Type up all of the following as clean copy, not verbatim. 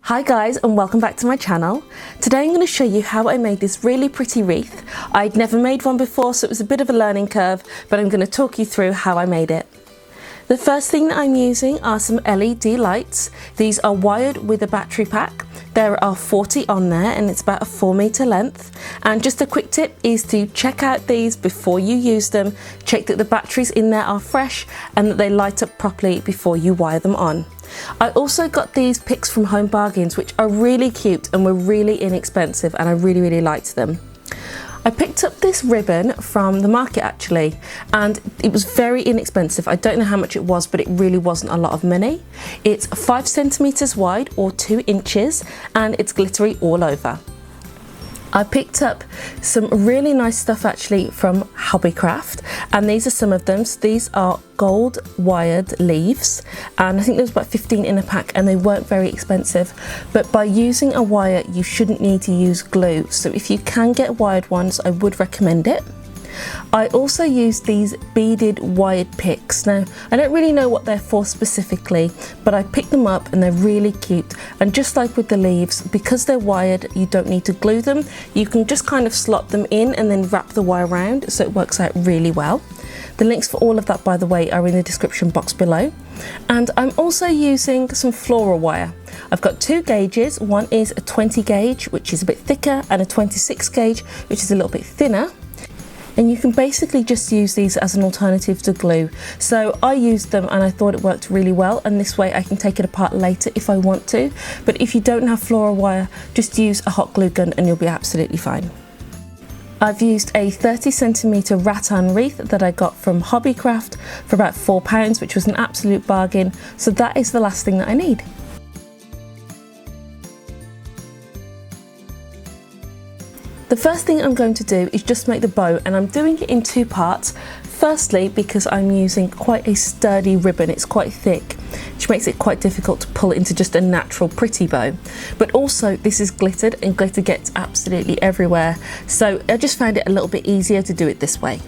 Hi guys, and welcome back to my channel. Today I'm going to show you how I made this really pretty wreath. I'd never made one before, so it was a bit of a learning curve, but I'm going to talk you through how I made it. The first thing that I'm using are some LED lights. These are wired with a battery pack. There are 40 on there and it's about a 4 meter length. And just a quick tip is to check out these before you use them. Check that the batteries in there are fresh and that they light up properly before you wire them on. I also got these picks from Home Bargains, which are really cute and were really inexpensive, and I really liked them. I picked up this ribbon from the market actually, and it was very inexpensive. I don't know how much it was, but it really wasn't a lot of money. It's 5 centimeters wide or 2 inches, and it's glittery all over. I picked up some really nice stuff actually from Hobbycraft, and these are some of them. So these are gold wired leaves, and I think there was about 15 in a pack, and they weren't very expensive. But by using a wire, you shouldn't need to use glue. So if you can get wired ones, I would recommend it. I also used these beaded wired picks. Now, I don't really know what they're for specifically, but I picked them up and they're really cute. And just like with the leaves, because they're wired, you don't need to glue them. You can just kind of slot them in and then wrap the wire around, so it works out really well. The links for all of that, by the way, are in the description box below. And I'm also using some floral wire. I've got 2 gauges. One is a 20 gauge, which is a bit thicker, and a 26 gauge, which is a little bit thinner. And you can basically just use these as an alternative to glue. So I used them and I thought it worked really well, and this way I can take it apart later if I want to. But if you don't have floral wire, just use a hot glue gun and you'll be absolutely fine. I've used a 30 centimeter rattan wreath that I got from Hobbycraft for about £4, which was an absolute bargain. So that is the last thing that I need. The first thing I'm going to do is just make the bow, and I'm doing it in 2 parts. Firstly, because I'm using quite a sturdy ribbon, it's quite thick, which makes it quite difficult to pull it into just a natural pretty bow. But also this is glittered, and glitter gets absolutely everywhere. So I just found it a little bit easier to do it this way.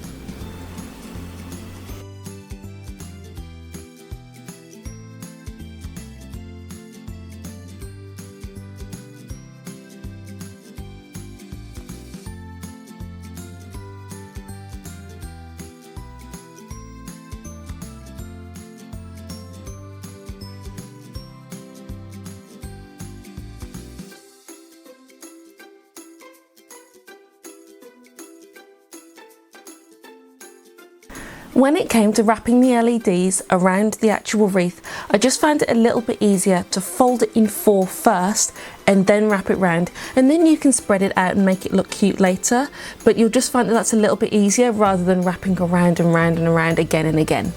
When it came to wrapping the LEDs around the actual wreath, I just found it a little bit easier to fold it in 4 first and then wrap it round, and then you can spread it out and make it look cute later, but you'll just find that that's a little bit easier rather than wrapping around and round and around again and again.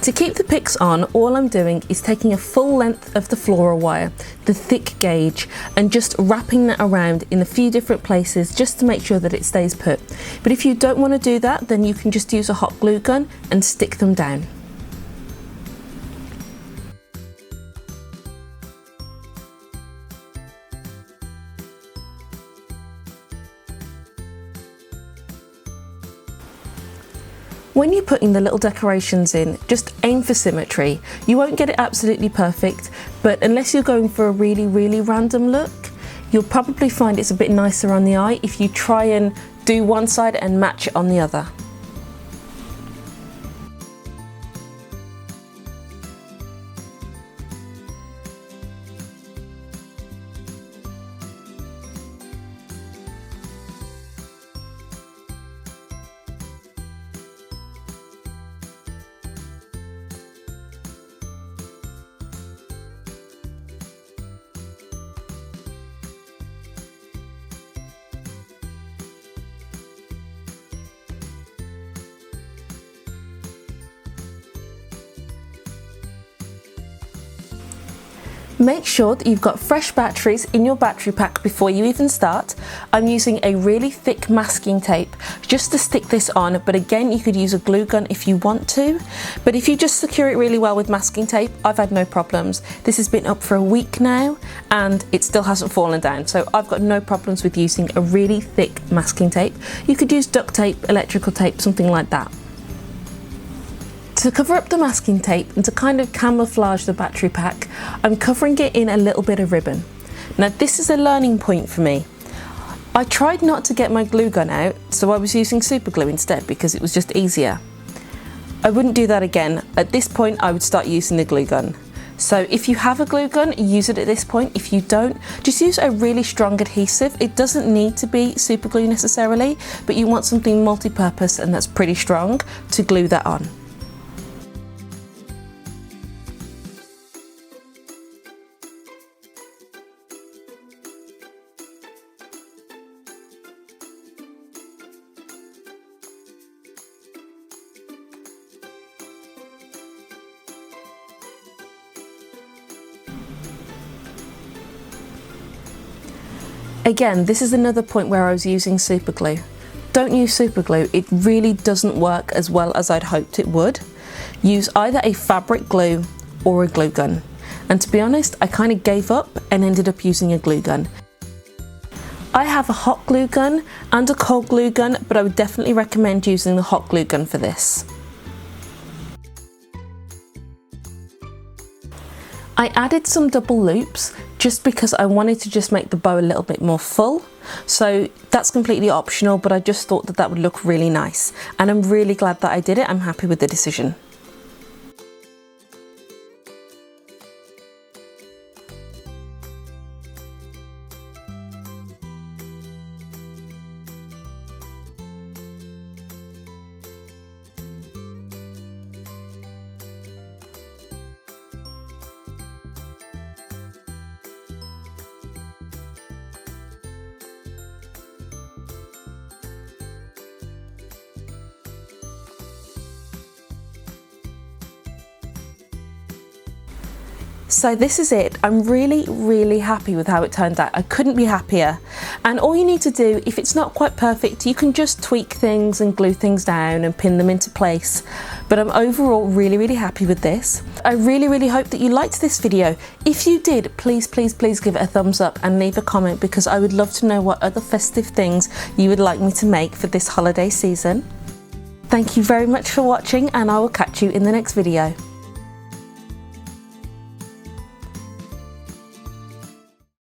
To keep the picks on, all I'm doing is taking a full length of the floral wire, the thick gauge, and just wrapping that around in a few different places just to make sure that it stays put. But if you don't want to do that, then you can just use a hot glue gun and stick them down. When you're putting the little decorations in, just aim for symmetry. You won't get it absolutely perfect, but unless you're going for a really random look, you'll probably find it's a bit nicer on the eye if you try and do one side and match it on the other. Make sure that you've got fresh batteries in your battery pack before you even start. I'm using a really thick masking tape just to stick this on, but again, you could use a glue gun if you want to. But if you just secure it really well with masking tape, I've had no problems. This has been up for a week now and it still hasn't fallen down, so I've got no problems with using a really thick masking tape. You could use duct tape, electrical tape, something like that. To cover up the masking tape and to kind of camouflage the battery pack, I'm covering it in a little bit of ribbon. Now this is a learning point for me. I tried not to get my glue gun out, so I was using super glue instead because it was just easier. I wouldn't do that again. At this point I would start using the glue gun. So if you have a glue gun, use it at this point. If you don't, just use a really strong adhesive. It doesn't need to be super glue necessarily, but you want something multi-purpose and that's pretty strong to glue that on. Again, this is another point where I was using super glue. Don't use super glue, it really doesn't work as well as I'd hoped it would. Use either a fabric glue or a glue gun. And to be honest, I kind of gave up and ended up using a glue gun. I have a hot glue gun and a cold glue gun, but I would definitely recommend using the hot glue gun for this. I added some double loops just because I wanted to just make the bow a little bit more full. So that's completely optional, but I just thought that that would look really nice. And I'm really glad that I did it. I'm happy with the decision. So this is it. I'm really happy with how it turned out. I couldn't be happier. And all you need to do, if it's not quite perfect, you can just tweak things and glue things down and pin them into place. But I'm overall really happy with this. I really hope that you liked this video. If you did, please give it a thumbs up and leave a comment, because I would love to know what other festive things you would like me to make for this holiday season. Thank you very much for watching, and I will catch you in the next video.